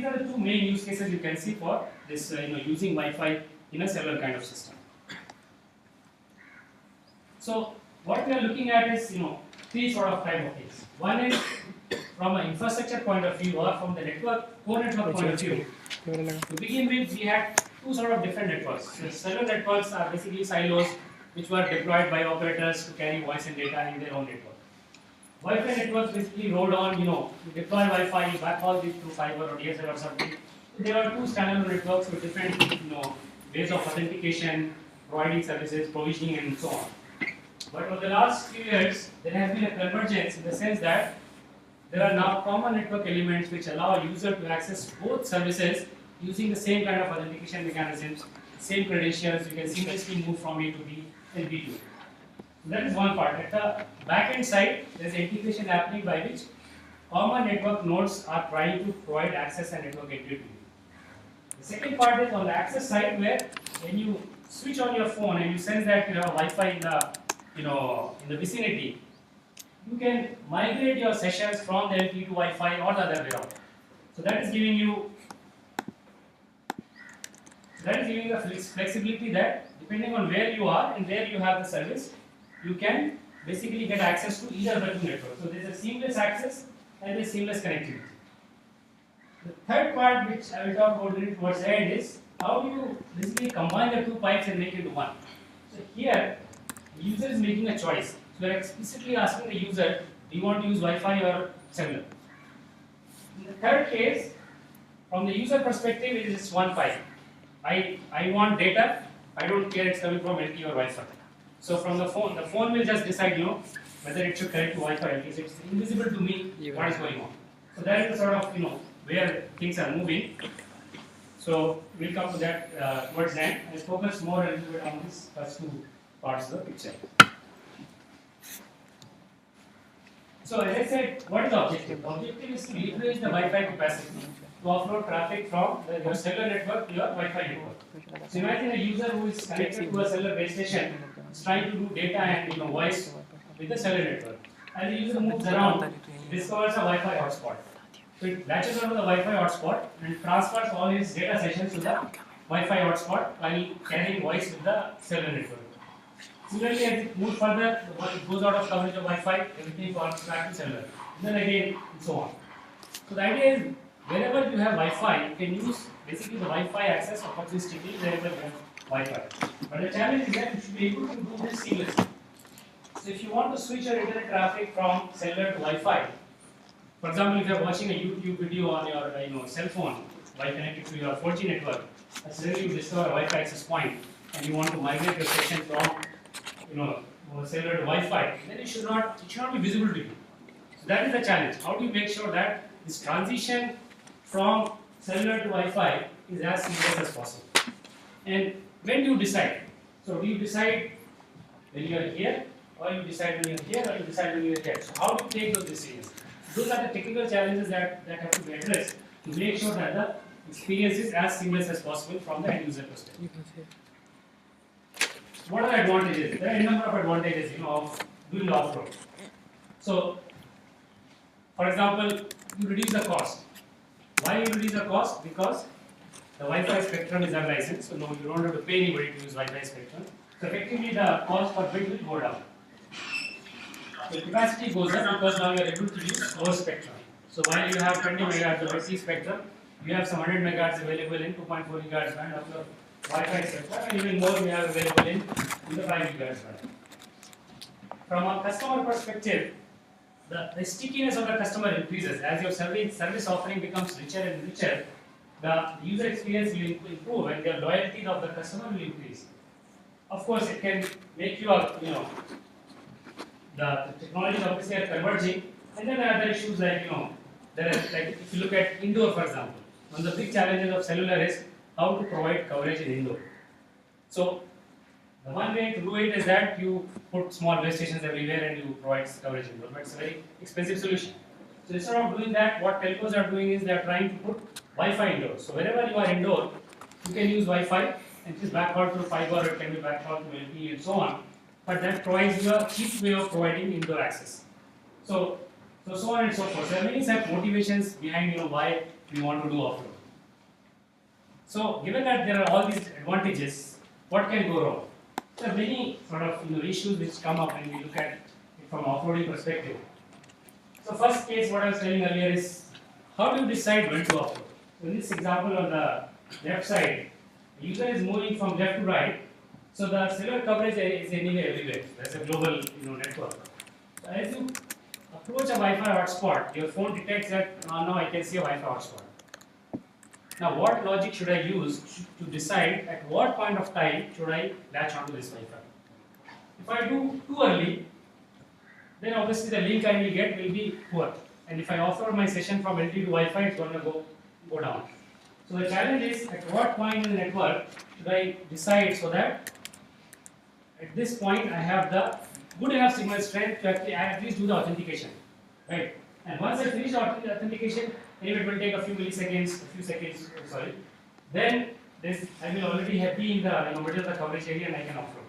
are the two main use cases you can see for this, using Wi-Fi in a cellular kind of system. So what we are looking at is, three sort of type of things. One is from an infrastructure point of view or from the core network point of view. To begin with, we had two sort of different networks. The cellular networks are basically silos which were deployed by operators to carry voice and data in their own network. Wi-Fi networks basically rode on, you deploy Wi-Fi, you backhaul it through fiber or DSL or something. So there are two standalone networks with different, ways of authentication, providing services, provisioning, and so on. But over the last few years, there has been a convergence in the sense that there are now common network elements which allow a user to access both services using the same kind of authentication mechanisms, same credentials. You can seamlessly move from A to B and B to A. So that is one part. At the back-end side, there is integration happening by which common network nodes are trying to provide access and network entry to you. The second part is on the access side, where when you switch on your phone and you sense that you have Wi-Fi in the vicinity, you can migrate your sessions from the LTE to Wi-Fi or the other way around. So that is giving you the flexibility that depending on where you are and where you have the service, you can basically get access to either of the two networks. So there is a seamless access and there is seamless connectivity. The third part, which I will talk about towards the end, is how do you basically combine the two pipes and make it into one. So here, the user is making a choice. So we are explicitly asking the user, do you want to use Wi-Fi or cellular? In the third case, from the user perspective, it is just one pipe. I want data. I don't care it's coming from LTE or Wi-Fi. So from the phone will just decide, whether it should connect to Wi-Fi or LTE. It's invisible to me what is going on. So that is the sort of, where things are moving. So we'll come to that towards the end. I'll focus more a little bit on these first two parts of the picture. So as I said, what is the objective? The objective is to leverage the Wi-Fi capacity to offload traffic from your cellular network to your Wi-Fi network. So imagine a user who is connected to a cellular base station is trying to do data and voice with the cellular network. As the user moves around, he discovers a Wi-Fi hotspot. So it latches onto the Wi-Fi hotspot and transfers all his data sessions to the Wi-Fi hotspot while carrying voice with the cellular network. Similarly, as it moves further, it goes out of coverage of Wi-Fi, everything falls back to cellular. Then again, and so on. So the idea is, wherever you have Wi-Fi, you can use basically the Wi-Fi access opportunistically wherever you have Wi-Fi. But the challenge is that you should be able to do this seamlessly. So if you want to switch your internet traffic from cellular to Wi-Fi, for example, if you are watching a YouTube video on your cell phone while connected to your 4G network, and suddenly you discover a Wi-Fi access point and you want to migrate your session from cellular to Wi-Fi, then it should not be visible to you. So that is the challenge. How do you make sure that this transition from cellular to Wi-Fi is as seamless as possible? And when do you decide? So do you decide when you are here, or you decide when you are here, or you decide when you are here? So how do you take those decisions? Those are the technical challenges that have to be addressed to make sure that the experience is as seamless as possible from the end user perspective. What are the advantages? There are a number of advantages, of doing the offload. So, for example, you reduce the cost. Why you reduce the cost? Because the Wi-Fi spectrum is unlicensed, so no, you don't have to pay anybody to use Wi-Fi spectrum. So effectively, the cost per bit will go down. The capacity goes up because now you are able to use more spectrum. So while you have 20 megahertz of LTE spectrum, you have some 100 megahertz available in 2.4 gigahertz band of your Wi-Fi spectrum, and even more we have available in the 5 gigahertz band. From a customer perspective, the stickiness of the customer increases as your service offering becomes richer and richer. The user experience will improve and the loyalty of the customer will increase. Of course, it can make you the technologies obviously are converging, and then there are other issues like if you look at indoor, for example, one of the big challenges of cellular is how to provide coverage in indoor. So the one way to do it is that you put small base stations everywhere and you provide coverage indoor, but it's a very expensive solution. So instead of doing that, what telcos are doing is they are trying to put Wi-Fi indoor. So wherever you are indoor, you can use Wi-Fi, and it is backhauled through fiber, it can be backhauled to LTE and so on. But that provides you a cheap way of providing indoor access. So on and so forth. There are many such motivations behind why we want to do offload. So given that there are all these advantages, what can go wrong? There are many sort of issues which come up when we look at it from offloading perspective. So first case, what I was telling earlier is, how do you decide when to offload? So in this example on the left side, the user is moving from left to right, so the cellular coverage is anywhere everywhere. That's a global network. So as you approach a Wi-Fi hotspot, your phone detects that now I can see a Wi-Fi hotspot. Now what logic should I use to decide at what point of time should I latch onto this Wi-Fi? If I do too early, then obviously the link I will get will be poor. And if I offload my session from LTE to Wi-Fi, it's going to go down. So the challenge is, at what point in the network should I decide so that at this point I have the good enough signal strength to actually at least do the authentication, right? And once I finish the authentication, anyway it will take a few milliseconds, then I will already be in the middle of the coverage area and I can offload.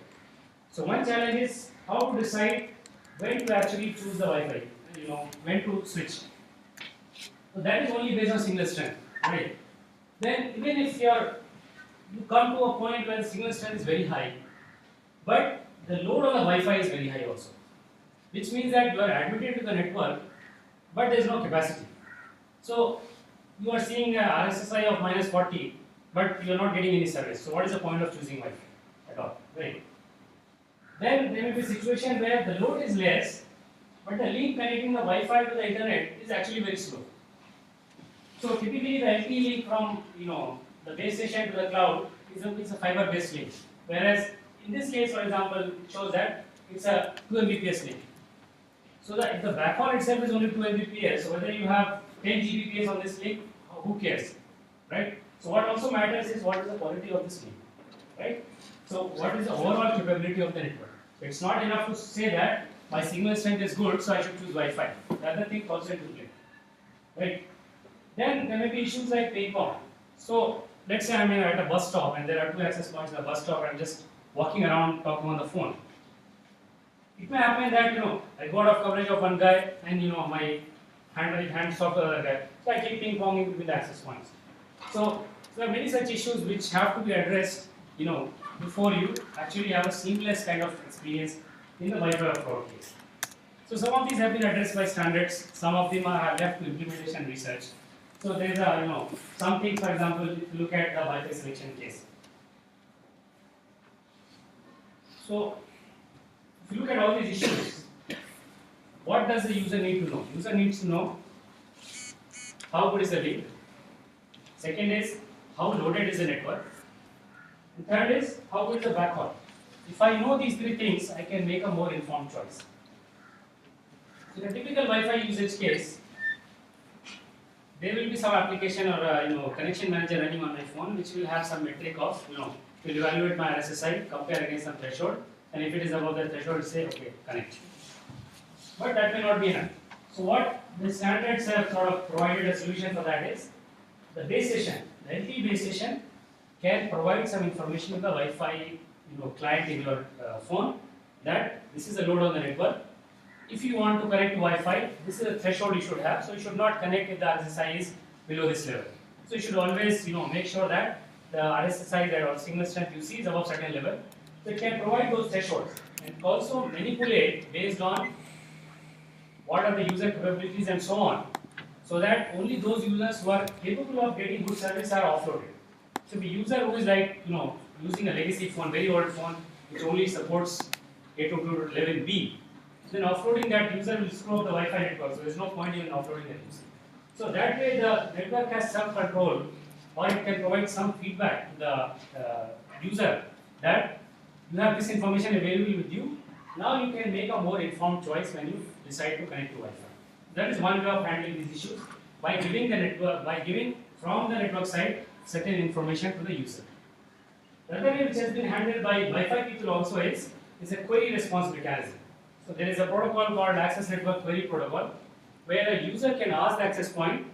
So one challenge is how to decide when to actually choose the Wi-Fi, when to switch. So that is only based on signal strength, right? Then even if you come to a point where the signal strength is very high, but the load on the Wi-Fi is very high also, which means that you are admitted to the network, but there is no capacity. So you are seeing a RSSI of -40, but you are not getting any service. So what is the point of choosing Wi-Fi at all, right? Then there may be a situation where the load is less, but the link connecting the Wi-Fi to the internet is actually very slow. So typically the LTE link from the base station to the cloud is a fiber-based link, whereas in this case, for example, it shows that it's a 2 Mbps link. So if the backhaul itself is only 2 Mbps, so whether you have 10 Gbps on this link, who cares, right? So what also matters is what is the quality of this link, right? So what is the overall capability of the network? So it's not enough to say that my signal strength is good, so I should choose Wi-Fi. The other thing also into play, right? Then there may be issues like ping pong. So let's say I'm at a bus stop and there are 2 access points in the bus stop and I'm just walking around talking on the phone. It may happen that I got off coverage of one guy and my hand stopped the other guy. So I keep ping ponging between the access points. So there are many such issues which have to be addressed before you actually have a seamless kind of experience in the Wi-Fi offload case. So some of these have been addressed by standards, some of them are left to implementation research. So there are some things, for example, if you look at the Wi-Fi selection case. So if you look at all these issues, what does the user need to know? User needs to know how good is the link. Second is how loaded is the network. And third is how good is the backhaul. If I know these 3 things, I can make a more informed choice. In a typical Wi-Fi usage case, there will be some application or connection manager running on my phone, which will have some metric of will evaluate my RSSI, compare against some threshold, and if it is above the threshold, say okay, connect. But that may not be enough. So what the standards have sort of provided a solution for that is the base station, the LTE base station can provide some information to the Wi-Fi client in your phone that this is the load on the network. If you want to connect to Wi-Fi, this is a threshold you should have. So you should not connect if the RSSI is below this level. So you should always make sure that the RSSI that or signal strength you see is above certain level. So it can provide those thresholds and also manipulate based on what are the user capabilities and so on, so that only those users who are capable of getting good service are offloaded. So the user who is like using a legacy phone, very old phone, which only supports 802.11b, then offloading that user will screw up the Wi-Fi network. So there is no point in offloading that user. So that way the network has some control, or it can provide some feedback to the user that you have this information available with you. Now you can make a more informed choice when you decide to connect to Wi-Fi. That is one way of handling these issues, by giving from the network side certain information to the user. The other way which has been handled by Wi-Fi people also is a query response mechanism. So there is a protocol called Access Network Query Protocol, where a user can ask the access point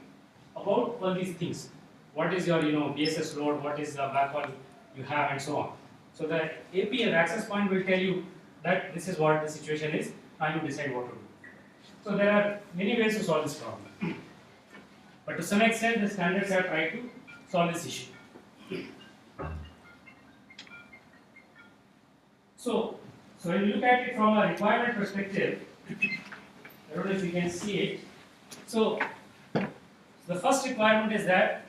about all these things. What is your BSS load, what is the backhaul you have, and so on. So the API or access point will tell you that this is what the situation is, and you decide what to do. So there are many ways to solve this problem. But to some extent, the standards have tried to solve this issue. So when you look at it from a requirement perspective, I don't know if you can see it. So the first requirement is that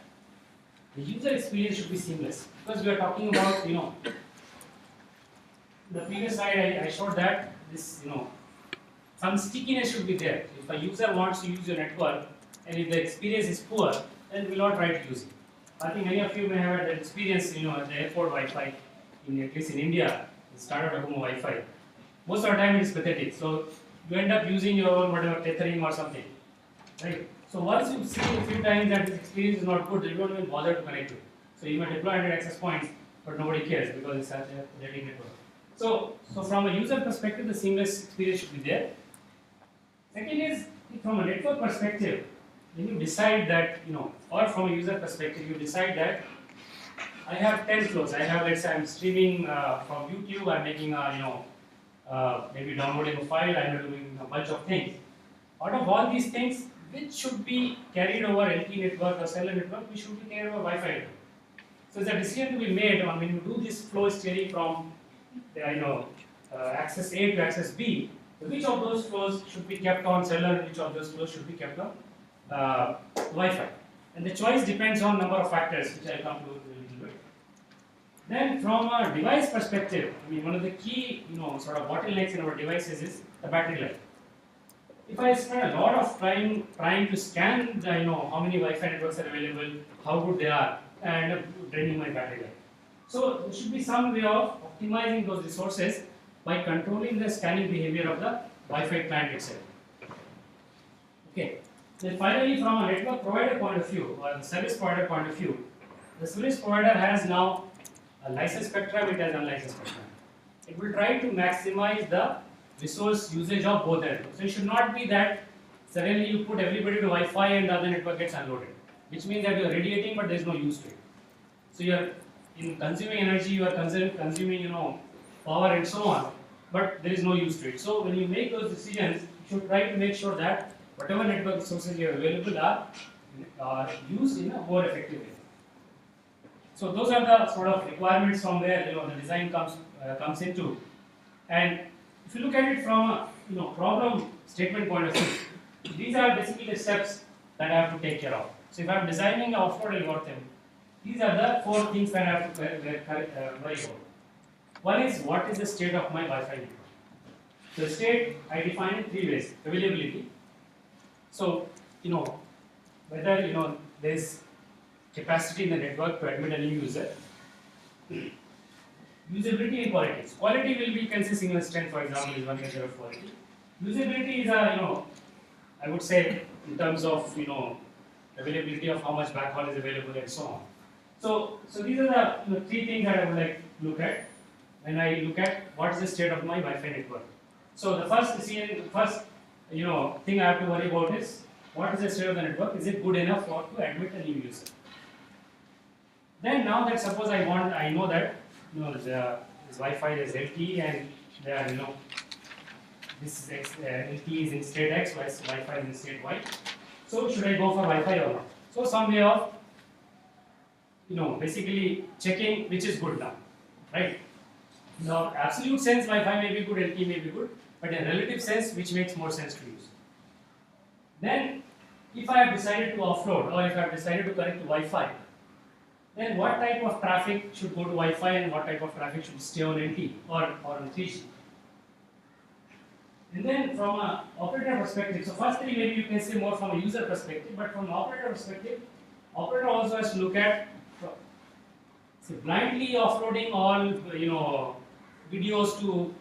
the user experience should be seamless, because we are talking about, the previous slide I showed that this, some stickiness should be there. If a user wants to use your network and if the experience is poor, then we will not try to use it. I think many of you may have had that experience, at the airport Wi-Fi, at least in India, started home Wi-Fi. Most of the time it is pathetic. So you end up using your own whatever tethering or something, right? So once you see a few times that this experience is not good, you don't even bother to connect to it. So you may deploy 100 access points, but nobody cares because it's such a pathetic network. So from a user perspective, the seamless experience should be there. Second is, from a network perspective, when you decide that, or from a user perspective, you decide that I have 10 flows. I have, let's say, I'm streaming from YouTube, I'm making maybe downloading a file, I'm doing a bunch of things. Out of all these things, which should be carried over LTE network or cellular network, which should be carried over Wi-Fi network. So it's a decision to be made on when you do this flow steering from access A to access B, which of those flows should be kept on cellular and which of those flows should be kept on Wi-Fi. And the choice depends on number of factors, which I'll come to a little bit. Then from a device perspective, one of the key sort of bottlenecks in our devices is the battery life. If I spend a lot of time trying to scan the, how many Wi-Fi networks are available, how good they are, I end up draining my battery life. So there should be some way of optimizing those resources by controlling the scanning behavior of the Wi-Fi client itself. Okay. Then finally, from a network provider point of view or the service provider point of view, the service provider has now a licensed spectrum, it has unlicensed spectrum. It will try to maximize the resource usage of both networks. So it should not be that suddenly you put everybody to Wi-Fi and the other network gets unloaded, which means that you are radiating but there is no use to it. So you are in consuming energy, you are consuming power and so on, but there is no use to it. So when you make those decisions, you should try to make sure that whatever network resources you have available are used in a more effective way. So those are the sort of requirements from where the design comes into. And if you look at it from a problem statement point of view, these are basically the steps that I have to take care of. So if I am designing an offload algorithm, these are the 4 things that I have to worry about. One is, what is the state of my Wi-Fi network? The state I define in 3 ways. Availability. So whether there is capacity in the network to admit a new user. Usability and quality. Quality will be, you can say, single strength, for example, is one measure of quality. Usability is I would say, in terms of availability of how much backhaul is available and so on. So these are the 3 things that I would like to look at when I look at what is the state of my Wi-Fi network. So the first thing I have to worry about is, what is the state of the network? Is it good enough to admit a new user? Then now that suppose I know that this Wi-Fi is LTE and there are this LTE is in state X, Wi-Fi is in state Y. So should I go for Wi-Fi or not? So some way of basically checking which is good now, right? Now, absolute sense, Wi-Fi may be good, LTE may be good, but in relative sense, which makes more sense to use. Then, if I have decided to offload or if I have decided to connect to Wi-Fi, then what type of traffic should go to Wi-Fi and what type of traffic should stay on LTE or on 3G? And then from an operator perspective, so first thing maybe you can say more from a user perspective, but from an operator perspective, operator also has to look at blindly offloading all videos to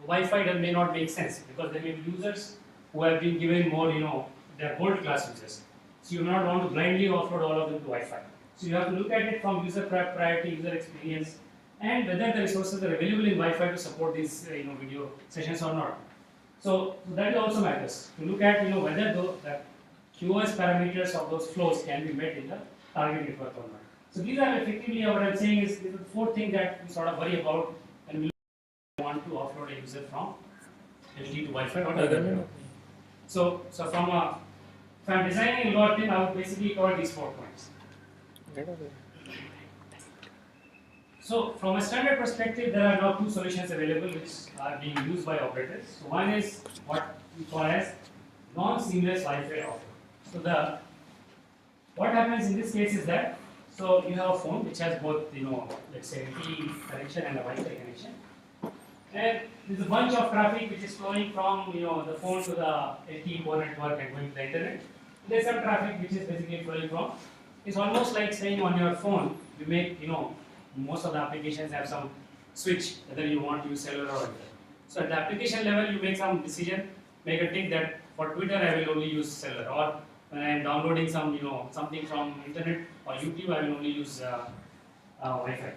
Wi-Fi that may not make sense, because there may be users who have been given more, they are gold class users. So you do not want to blindly offload all of them to Wi-Fi. So you have to look at it from user priority, user experience, and whether the resources are available in Wi-Fi to support these video sessions or not. So that also matters to look at whether the QoS parameters of those flows can be met in the target network or not. So these are effectively what I'm saying is the 4 things that we sort of worry about when we want to offload a user from LTE to Wi-Fi or other network. So from a If I am designing an algorithm, I would basically cover these 4 points. So, from a standard perspective, there are now 2 solutions available which are being used by operators. So, one is what we call as non-seamless Wi-Fi offer. So, what happens in this case is that, so you have a phone which has both, let's say LTE connection and a Wi-Fi connection, and there's a bunch of traffic which is flowing from, the phone to the LTE core network and going to the internet. There's some traffic which is basically flowing from. It's almost like saying on your phone, you make, most of the applications have some switch, whether you want to use cellular or internet. So at the application level, you make some decision, make a tick that for Twitter I will only use cellular, or when I am downloading some, something from internet or YouTube, I will only use Wi-Fi.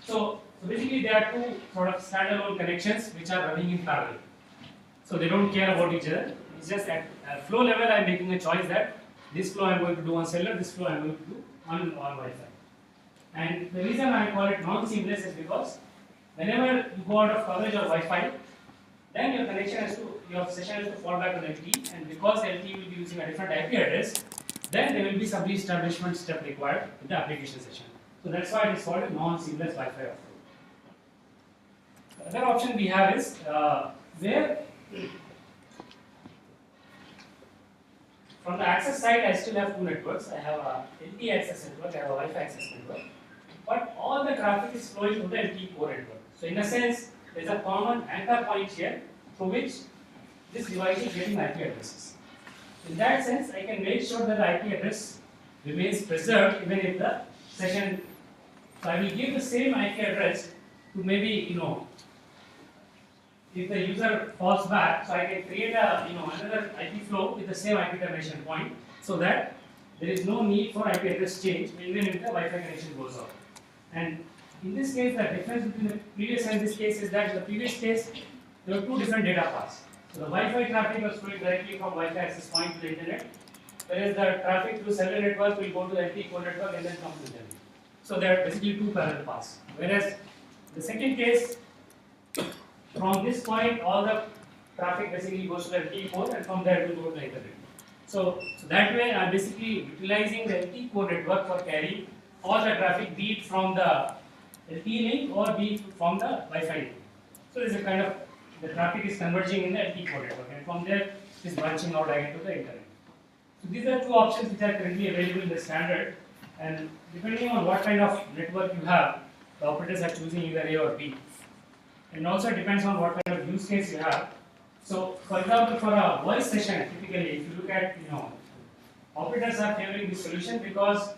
So basically, there are 2 sort of standalone connections which are running in parallel. So they don't care about each other. It's just at flow level, I am making a choice that this flow I am going to do on cellular, this flow I am going to do on Wi-Fi. And the reason I call it non-seamless is because whenever you go out of coverage of Wi-Fi, then your session has to fall back on LTE, and because LTE will be using a different IP address, then there will be some re-establishment step required in the application session. So that's why it is called a non-seamless Wi-Fi offload. The other option we have is where from the access side I still have 2 networks. I have a LTE access network, I have a Wi-Fi access network, but all the traffic is flowing through the LTE core network. So in a sense, there is a common anchor point here through which this device is getting IP addresses. In that sense, I can make sure that the IP address remains preserved even if the session. So I will give the same IP address to maybe, if the user falls back, so I can create a another IP flow with the same IP termination point, so that there is no need for IP address change even if the Wi-Fi connection goes off. And in this case, the difference between the previous and this case is that in the previous case there were 2 different data paths. So the Wi-Fi traffic was flowing directly from Wi-Fi access point to the internet, whereas the traffic through cellular network will go to the LTE core network and then come to the internet. So there are basically 2 parallel paths. Whereas the second case, from this point, all the traffic basically goes to the LTE core, and from there it will go to the internet. So that way, I am basically utilizing the LTE core network for carrying all the traffic, be it from the LTE link or be it from the Wi-Fi link. So there is a kind of, the traffic is converging in the LTE core network, and from there it is branching out again to the internet. So these are 2 options which are currently available in the standard, and depending on what kind of network you have, the operators are choosing either A or B. And also it depends on what kind of use case you have. So for example, for a voice session, typically if you look at, operators are favoring this solution because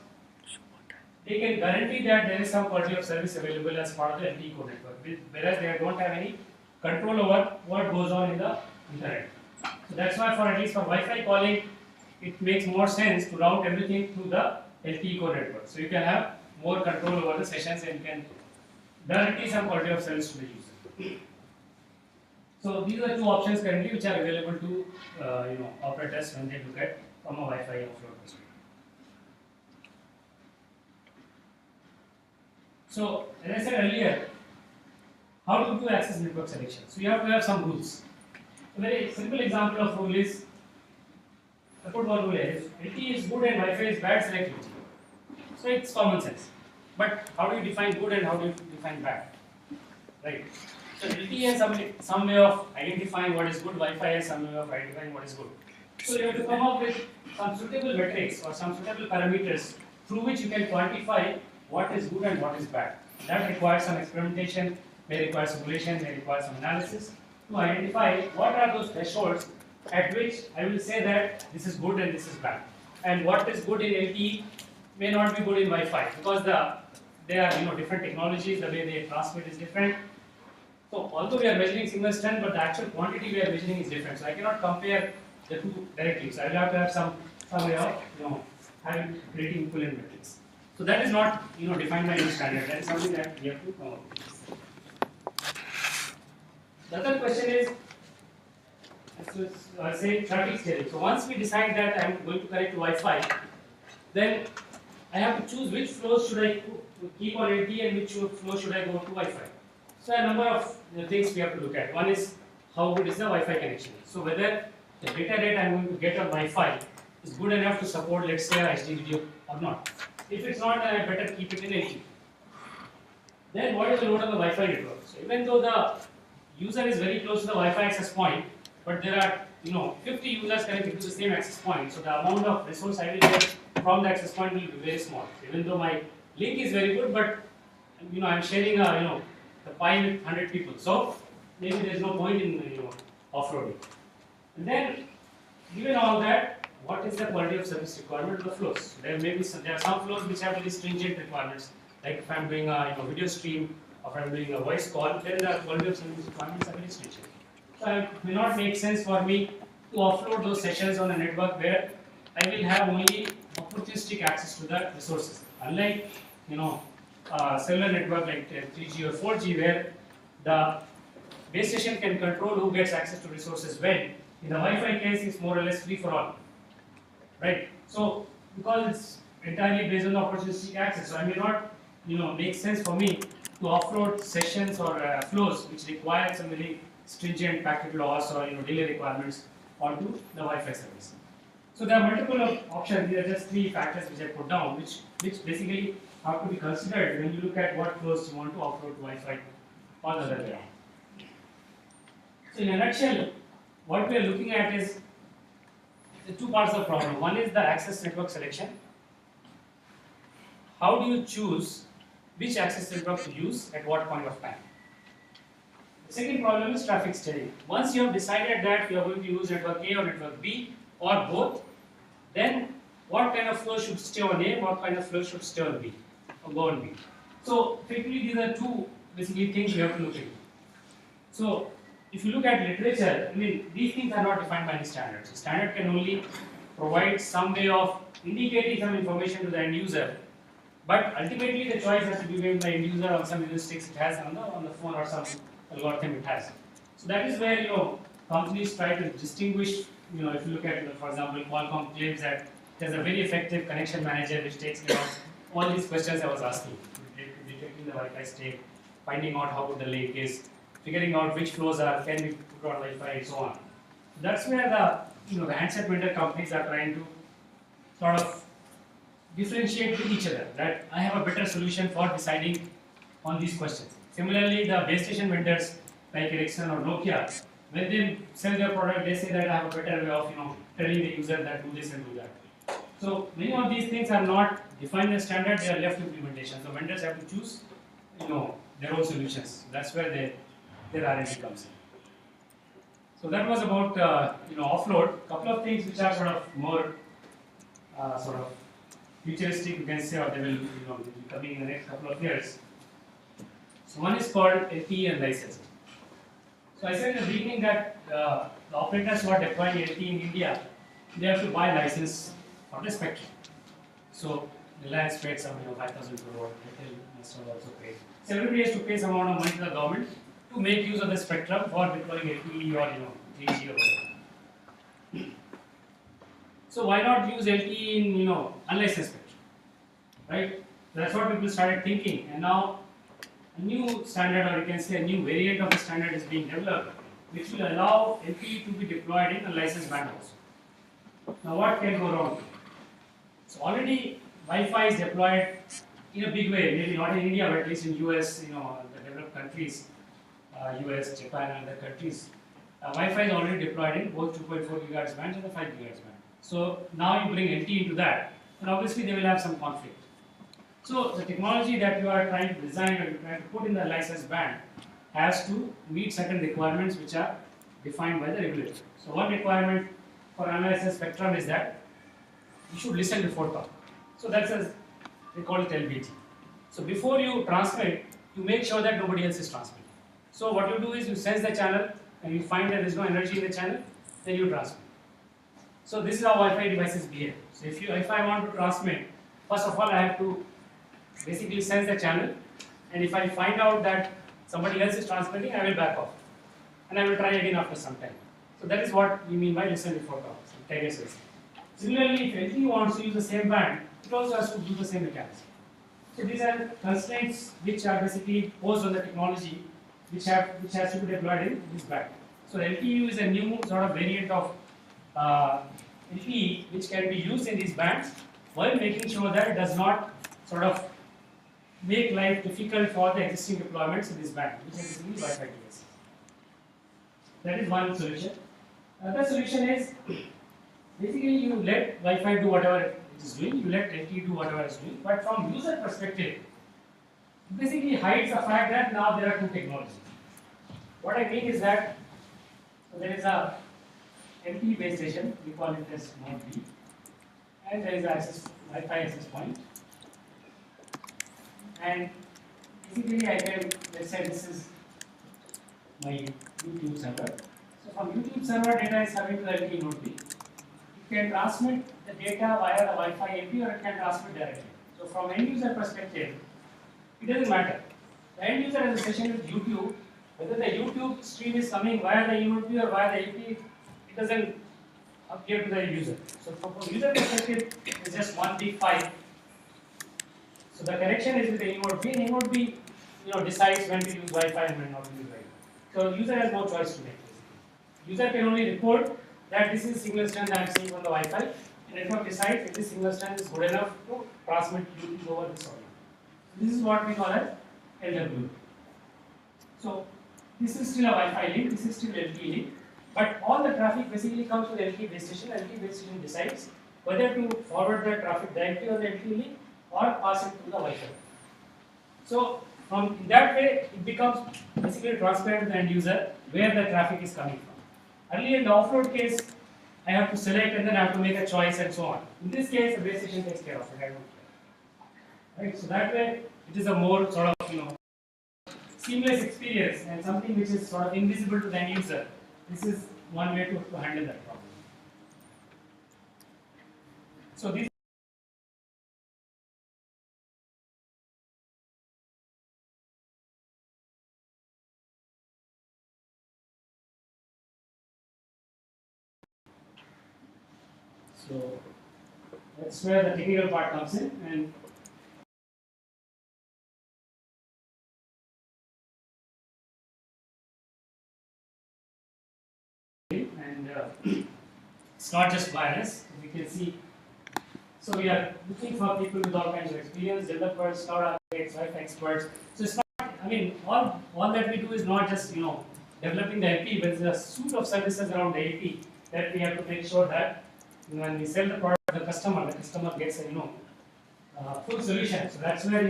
they can guarantee that there is some quality of service available as part of the LTE core network, whereas they don't have any control over what goes on in the internet. So that's why for at least for Wi-Fi calling, it makes more sense to route everything through the LTE core network. So you can have more control over the sessions and can guarantee some quality of service to the user. So these are 2 options currently which are available to operators when they look at from a Wi-Fi offload perspective. So as I said earlier, how to do access network selection? So you have to have some rules. A very simple example of rule is, I put one rule here: if LTE is good and Wi-Fi is bad, select LTE. So it's common sense. But how do you define good and how do you define bad? Right. So LTE has some way of identifying what is good, Wi-Fi has some way of identifying what is good. So you have to come up with some suitable metrics or some suitable parameters through which you can quantify what is good and what is bad. That requires some experimentation, may require simulation, may require some analysis to identify what are those thresholds at which I will say that this is good and this is bad. And what is good in LTE may not be good in Wi-Fi because they are different technologies, the way they transmit is different. So although we are measuring signal strength, but the actual quantity we are measuring is different. So I cannot compare the 2 directly. So I will have to have some way of having creating equivalent metrics. So that is not defined by any standard. That is something that we have to come up with. The other question is, say traffic steering. So once we decide that I am going to connect to Wi-Fi, then I have to choose which flows should I keep on LTE and which flow should I go to Wi-Fi. So a number of things we have to look at. One is how good is the Wi-Fi connection. So whether the data rate I am going to get on Wi-Fi is good enough to support, let's say, a HD video or not. If it's not, then I better keep it in LTE. Then what is the load on the Wi-Fi network? So even though the user is very close to the Wi-Fi access point, but there are 50 users connected to the same access point, so the amount of resource I will get from the access point will be very small. Even though my link is very good, but I'm sharing the pie with 100 people, so maybe there is no point in offloading. And then given all that, what is the quality of service requirement of the flows? There are some flows which have very stringent requirements. Like if I'm doing a video stream, or if I'm doing a voice call, then the quality of service requirements are very stringent. So it may not make sense for me to offload those sessions on a network where I will have only opportunistic access to the resources. Unlike cellular network like 3G or 4G, where the base station can control who gets access to resources when. In the Wi-Fi case, it's more or less free for all, right? So because it's entirely based on the opportunistic access, so I may not make sense for me to offload sessions or flows which require some very stringent packet loss or delay requirements onto the Wi-Fi service. So there are multiple options. These are just 3 factors which I put down, which basically have to be considered when you look at what flows you want to offload to Wi-Fi or the other way around. So in a nutshell, what we are looking at is the 2 parts of the problem. One is the access network selection. How do you choose which access network to use at what point of time? The second problem is traffic steering. Once you have decided that you are going to use network A or network B or both, then what kind of flow should stay on A, what kind of flow should stay on B or go on B. So effectively these are 2 basically things we have to look into. So if you look at literature, these things are not defined by any standard. So standard can only provide some way of indicating some information to the end user, but ultimately the choice has to be made by end user on some heuristics it has on the phone or some algorithm it has. So that is where companies try to distinguish. If you look at, for example, Qualcomm claims that there's a very effective connection manager which takes care of all these questions I was asking, detecting the Wi-Fi state, finding out how good the link is, figuring out which flows can be put on Wi-Fi, and so on. That's where the handset vendor companies are trying to sort of differentiate with each other. That I have a better solution for deciding on these questions. Similarly, the base station vendors like Ericsson or Nokia, when they sell their product, they say that I have a better way of telling the user that do this and do that. So many of these things are not defined as standard; they are left to implementation. So vendors have to choose their own solutions. That's where their R&D comes in. So that was about offload. Couple of things which are sort of more sort of futuristic, you can say, or they will be coming in the next couple of years. So one is called LTE and licensing. So I said in the beginning that the operators who are deploying LTE in India, they have to buy license for the spectrum. So Reliance paid some 5,000 crore, Airtel must have also paid. So everybody has to pay some amount of money to the government to make use of the spectrum for deploying LTE or 3G or whatever. So why not use LTE in unlicensed spectrum, right? That's what people started thinking, and now a new standard, or you can say a new variant of the standard, is being developed, which will allow LTE to be deployed in unlicensed band also. Now what can go wrong? So already Wi-Fi is deployed in a big way, maybe not in India, but at least in US, the developed countries, US, Japan, and other countries. Wi-Fi is already deployed in both 2.4 GHz band and the 5 GHz band. So now you bring LTE into that, and obviously they will have some conflict. So the technology that you are trying to design or you are trying to put in the licensed band has to meet certain requirements which are defined by the regulator. So one requirement for unlicensed spectrum is that you should listen before talk. So that's they call it LBT. So before you transmit, you make sure that nobody else is transmitting. So what you do is you sense the channel and you find that there is no energy in the channel, then you transmit. So this is how Wi-Fi devices behave. So if I want to transmit, first of all I have to basically sense the channel, and if I find out that somebody else is transmitting, I will back off, and I will try again after some time. So that is what we mean by listen before talk. So similarly, if LTE wants to use the same band, it also has to do the same mechanism. So these are constraints which are basically posed on the technology which has to be deployed in this band. So LTE is a new sort of variant of LTE which can be used in these bands while making sure that it does not sort of make life difficult for the existing deployments in this band, which is basically Wi-Fi devices. That is one solution. Another solution is basically you let Wi-Fi do whatever it is doing, you let LTE do whatever it is doing, but from user perspective, it basically hides the fact that now there are two technologies. What I mean is that there is a LTE base station, we call it as node B, and there is a Wi-Fi access point. And basically I can, let's say this is my YouTube server. So from YouTube server data is coming to the LTE node B. It can transmit the data via the Wi-Fi LTE or it can transmit directly. So from end user perspective, it doesn't matter. The end user has a session with YouTube, whether the YouTube stream is coming via the node B or via the LTE, it doesn't appear to the user. So from user perspective, it's just one big file. So the connection is with the node B. Node B, decides when to use Wi-Fi and when not to use Wi-Fi. So user has no choice to make. User can only report that this is signal strength I am seeing from the Wi-Fi, and network decides if this signal strength is good enough to transmit over this audio. This is what we call as LW. So this is still a Wi-Fi link, this is still LTE link, but all the traffic basically comes to the LTE base station. LTE base station decides whether to forward the traffic directly on the LTE link or pass it to the Wi-Fi. So in that way, it becomes basically transparent to the end user where the traffic is coming from. Earlier in the offload case, I have to select and then I have to make a choice and so on. In this case, the base station takes care of it. I don't care. Right? So that way, it is a more sort of seamless experience and something which is sort of invisible to the end user. This is one way to handle that problem. So these. So that's where the technical part comes in, and it's not just wireless. We can see. So we are looking for people with all kinds of experience, developers, cloud architects, Wi-Fi experts. So it's not. I mean, all that we do is not just developing the IP, but there's a suite of services around the IP that we have to make sure that when we sell the product to the customer gets a full solution. So that's where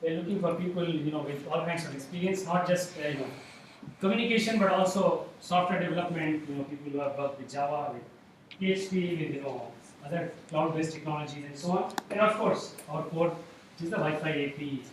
we're looking for people with all kinds of experience, not just communication, but also software development. People who have worked with Java, with PHP, with other cloud-based technologies and so on. And of course, our core, which is the Wi-Fi AP.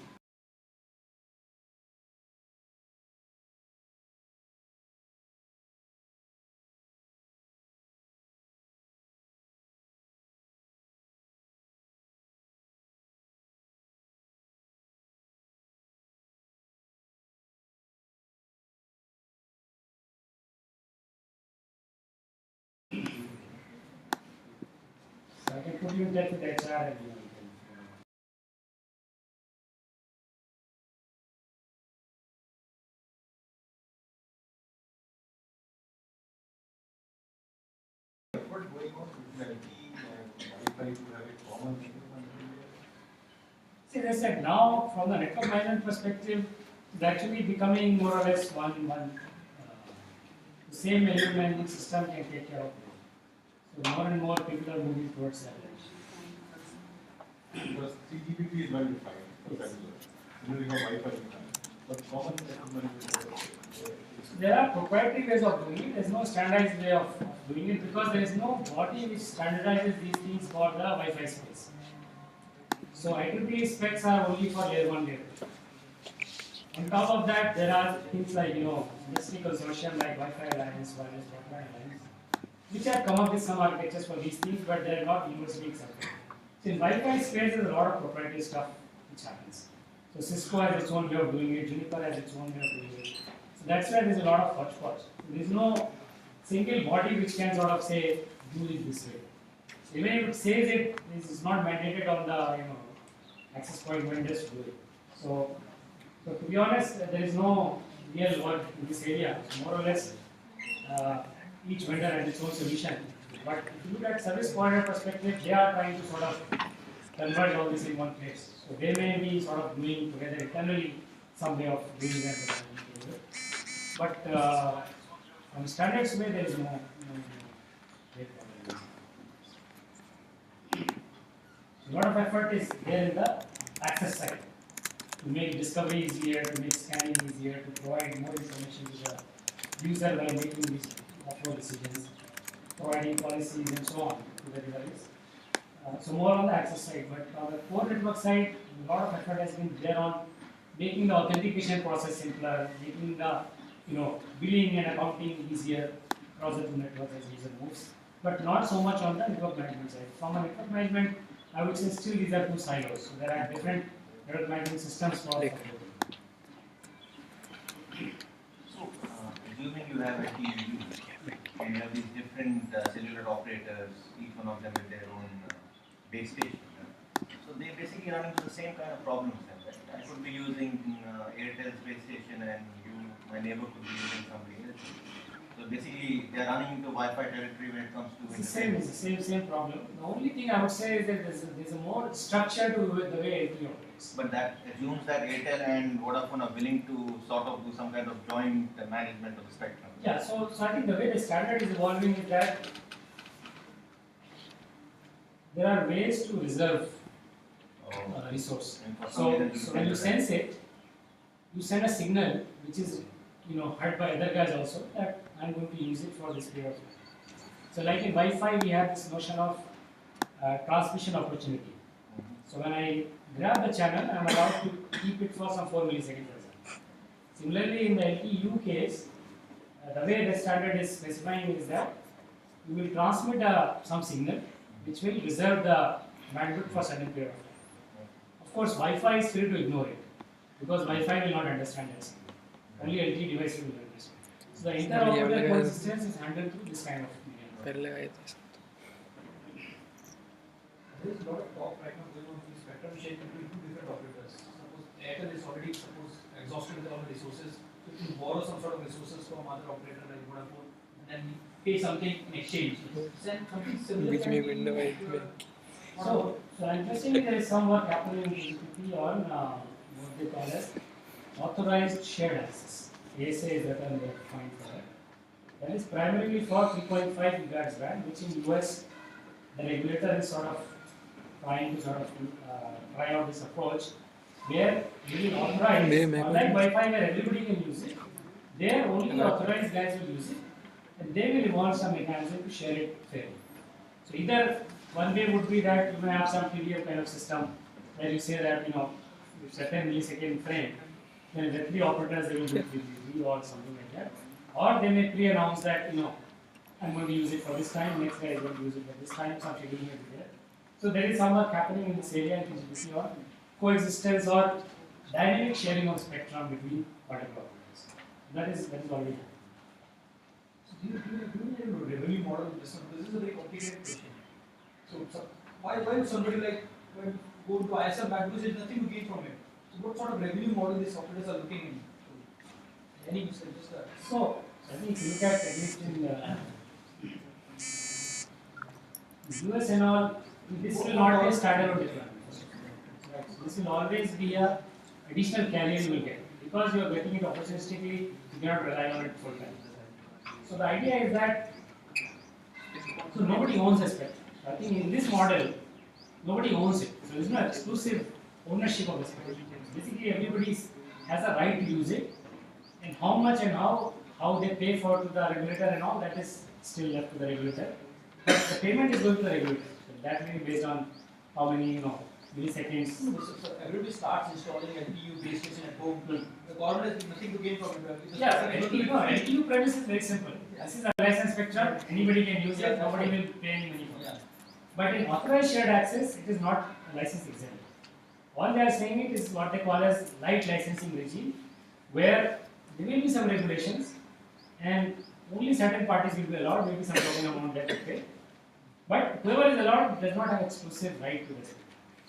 So I can put you in touch with HR and What's going on with LTE and Wi-Fi to have a common thing? See, as I said, now from the network management perspective, it's actually becoming more or less one the same element management system can take care of it. So more and more people are moving towards that direction. Because 3GPP is well defined for cellular. You have Wi-Fi but common network management. There are proprietary ways of doing it. There is no standardized way of doing it because there is no body which standardizes these things for the Wi-Fi space. So IEEE specs are only for layer 1, layer 2. On top of that, there are things like industry consortium like Wi-Fi Alliance, Wireless Broadband Alliance, which have come up with some architectures for these things, but they are not universally accepted. So in Wi-Fi space, there is a lot of proprietary stuff which happens. So Cisco has its own way of doing it, Juniper has its own way of doing it. So that's why there is a lot of hodgepodge. There is no single body which can sort of say, do it this way. So even if it says it, this is not mandated on the access point vendors to do it. So to be honest, there is no real work in this area. More or less, each vendor has its own solution. But if you look at service provider perspective, they are trying to sort of converge all this in one place. So they may be sort of doing together internally some way of doing that. But on standards way, there is no great problem. A lot of effort is there in the access side to make discovery easier, to make scanning easier, to provide more information to the user by making these offload decisions, providing policies and so on to the device. So more on the access side, but on the core network side, a lot of effort has been there on making the authentication process simpler, making the billing and accounting easier across the two networks as user moves, but not so much on the network management side. From a network management, I would say still these are two silos. So there are different network management systems for So, assuming you have a TU and you have these different cellular operators, each one of them with their own base station. So they basically run into the same kind of problems then, right? I could be using Airtel's base station and my neighbor could be using somebody else. So basically they are running into Wi-Fi territory when it comes to it's the same problem. The only thing I would say is that there's a more structure to the way LTE operates. But that assumes that Airtel and Vodafone are willing to sort of do some kind of joint management of the spectrum. Yeah, so I think the way the standard is evolving is that there are ways to reserve resource. So when you sense it, you send a signal which is heard by other guys also that I'm going to use it for this period of time. So like in Wi-Fi, we have this notion of transmission opportunity. So when I grab the channel, I'm allowed to keep it for some 4 milliseconds. Similarly, in the LTE case, the way the standard is specifying is that you will transmit some signal which will reserve the bandwidth for certain period of time. Of course, Wi-Fi is free to ignore it because Wi-Fi will not understand that. Only LTE device will understand. So the interoperable coexistence is handled through this kind of medium. There is a lot of talk right now going on the spectrum sharing between two different operators. Suppose Airtel is already exhausted with all the resources, so you can borrow some sort of resources from other operator like Vodafone and then pay something in exchange. Then something similar. So interestingly, there is some work happening in GCP on what they call as authorized shared access. ASA is the term they have defined for that. That is primarily for 3.5 gigahertz band, which in US the regulator is sort of trying to try out this approach where we will authorize, unlike Wi-Fi where everybody can use it, there only the authorized guys will use it, and they will evolve some mechanism to share it fairly. So either one way would be that you may have some TDM kind of system where you say that if certain millisecond frame, then the three operators they will do it or something like that, or they may pre-announce that I'm going to use it for this time, next guy is going to use it for this time, some scheduling will be there. So there is some work happening in this area in GCP on coexistence or dynamic sharing of spectrum between particular operators. That is already happening. So do you need a revenue model in this one? This is a very complicated question. So why would somebody like when go to ISM bank because there's nothing to gain from it? So what sort of revenue model these operators are looking in? Any just So I think if you look at least in US and all, this will not be a standalone deployment. Right. So this will always be a additional carrier you will get because you are getting it opportunistically. You cannot rely on it full time. So the idea is that nobody owns a spectrum. I think in this model, nobody owns it. So there is no exclusive ownership of the spectrum. Basically, everybody has a right to use it, and how much and how they pay for to the regulator and all that is still left to the regulator. But the payment is going to the regulator. So that will be based on how many milliseconds. So everybody starts installing LTU base station at home. The government has nothing to gain from it. Yeah, LTU premise is very simple. This is a licensed spectrum. Anybody can use it. Nobody will pay any money for it. But in authorized shared access, it is not a license exempt. All they are saying it is what they call as light licensing regime, where there will be some regulations and only certain parties will be allowed, maybe some token amount that they pay. But whoever is allowed does not have exclusive right to this.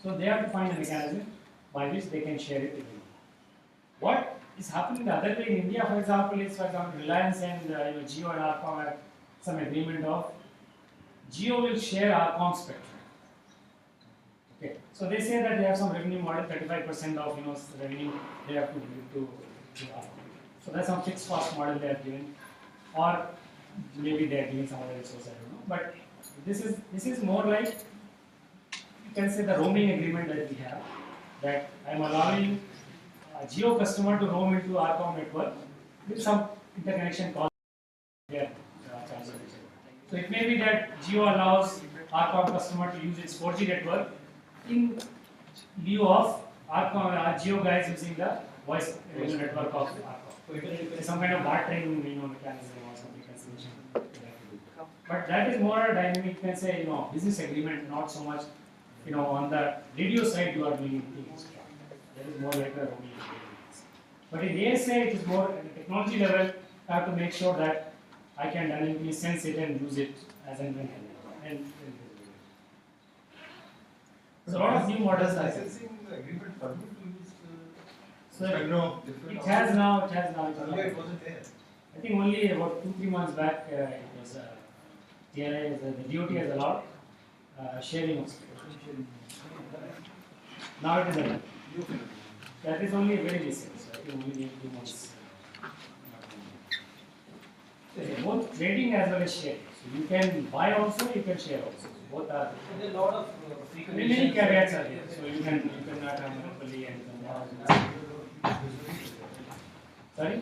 So they have to find a mechanism by which they can share it with you. What is happening the other way in India, for example, is Reliance and Jio and Arcom have some agreement of Jio will share Arcom spectrum. Okay, so they say that they have some revenue model, 35% of revenue they have to give to Arcom. So that's some fixed cost model they have given, or maybe they are giving some other resource, I don't know. But this is more like, you can say, the roaming agreement that we have, that I am allowing a Jio customer to roam into Arcom network with some interconnection cost there. So it may be that Jio allows Arcom customer to use its 4G network in lieu of Arcom Jio guys using the voice network of Arcom. So some kind of bartering mechanism or something consideration. But that is more a dynamic, you can say, business agreement, not so much, on the radio side you are doing things. That is more like a roaming agreement. But in ASA it is more at the technology level, I have to make sure that I can dynamically sense it and use it as and when I need. So a lot of new models are licensing agreement permit to use so different it has now. earlier it wasn't there. I think only about 2-3 months back it was TRI, the DOT has allowed sharing of spectrum. Now it is allowed. That is only very recent, so I think only 2 months. So both trading as well as sharing. So you can buy also, you can share also. So both are. There are a lot of Many caveats are here. So you cannot have monopoly and sorry?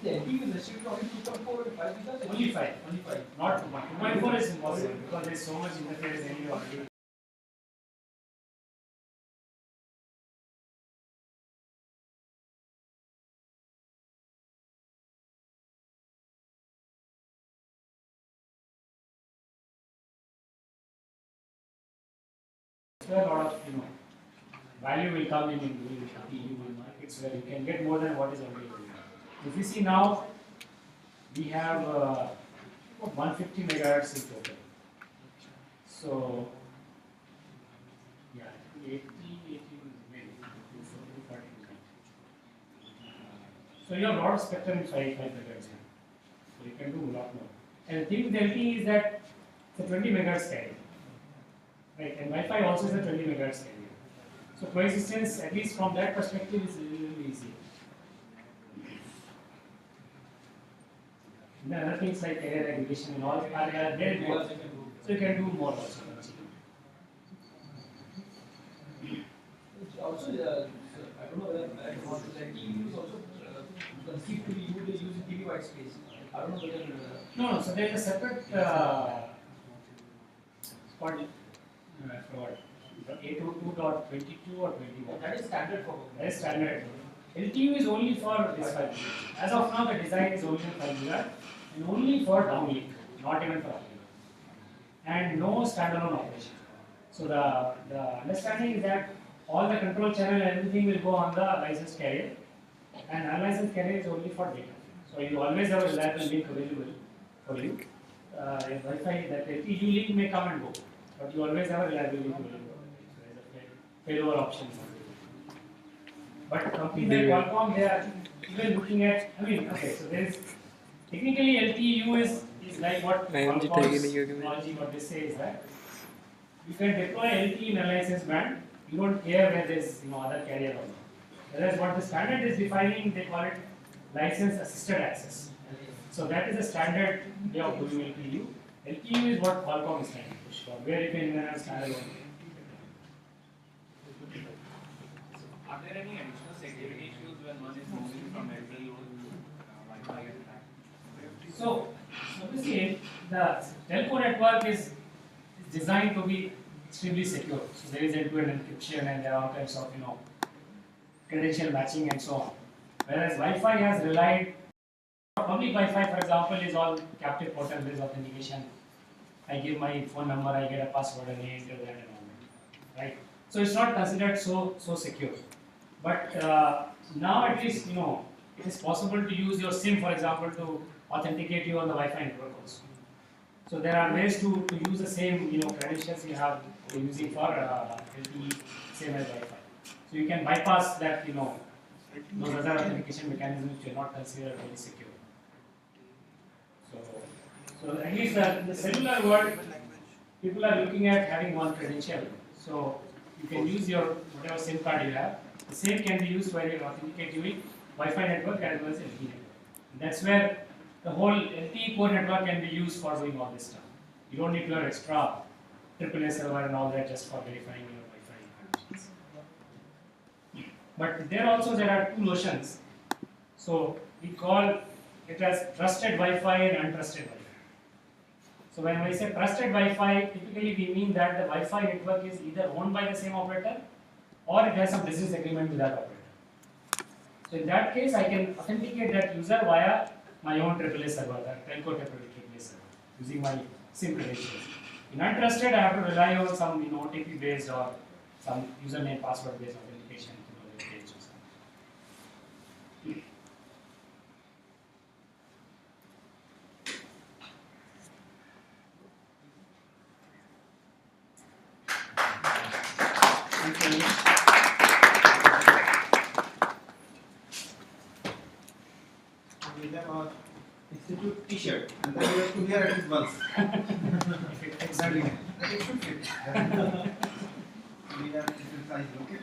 The LTE is restricted only 2.4 and 5 gigas? Only 5. Not 1. 2.4 is impossible because there is so much interference anyway already. So a lot of value will come in LTE markets where you can get more than what is already available. If you see now, we have 150 megahertz in total. So, yeah, 80 maybe. So you have a lot of spectrum in 5 megahertz. So you can do a lot more. And the thing with LTE is that it's a 20 megahertz carrier. Right, and Wi-Fi also is a 20 megahertz carrier. So coexistence, at least from that perspective, is really easy. And other things like carrier aggregation and all are there more. So you can do more also. Also, I don't know whether LTE is also conceived to be used in TV white space. I don't know whether. No, so there is a separate called I forgot. 802.22 or 21. That is standard for. That is standard. LTU is only for this 5 gigahertz. As of now, the design is only 5 gigahertz and only for downlink, not even for uplink. And no standalone operation. So the understanding is that all the control channel and everything will go on the licensed carrier, and unlicensed carrier is only for data. So you always have a reliable link available for you. Wi-Fi, that LTU link may come and go, but you always have a reliable link available. So there is a failover option. But companies like Qualcomm, they are even looking at, okay, so there is, technically LTU is like what Qualcomm's technology, what they say is that you can deploy LTE in a licensed band, you don't care where there is other carrier or not. Whereas what the standard is defining, they call it license assisted access. So that is the standard way of doing LTU. LTU is what Qualcomm is trying to push for, where you can even have standalone. Are there any additional security issues when one is moving from LTE to Wi-Fi? So obviously the telco network is designed to be extremely secure. So there is end-to-end encryption and there are all kinds of credential matching and so on. Whereas Wi-Fi has relied, public Wi-Fi for example is all captive portal-based authentication. I give my phone number, I get a password and I enter that and all that. Right? So it's not considered so secure. But now at least it is possible to use your SIM, for example, to authenticate you on the Wi-Fi network also. So there are ways to use the same credentials you have using for LTE, same as Wi-Fi. So you can bypass that those other authentication mechanisms which are not considered very secure. So at least the cellular world, people are looking at having one credential. So you can use your whatever SIM card you have. The same can be used while you authenticate using Wi-Fi network as well as LTE network. And that's where the whole LTE core network can be used for doing all this stuff. You don't need to have extra AAA server and all that just for verifying your Wi-Fi connections. But there are two notions. So we call it as trusted Wi-Fi and untrusted Wi-Fi. So when I say trusted Wi-Fi, typically we mean that the Wi-Fi network is either owned by the same operator or it has some business agreement with that operator. So in that case, I can authenticate that user via my own AAA server, that telco AAA server, using my SIM credentials. In untrusted, I have to rely on some OTP based or some username password based authentication. We have our institute T-shirt, and then we have to wear at least once. Exactly. It should fit. We have different sizes, okay?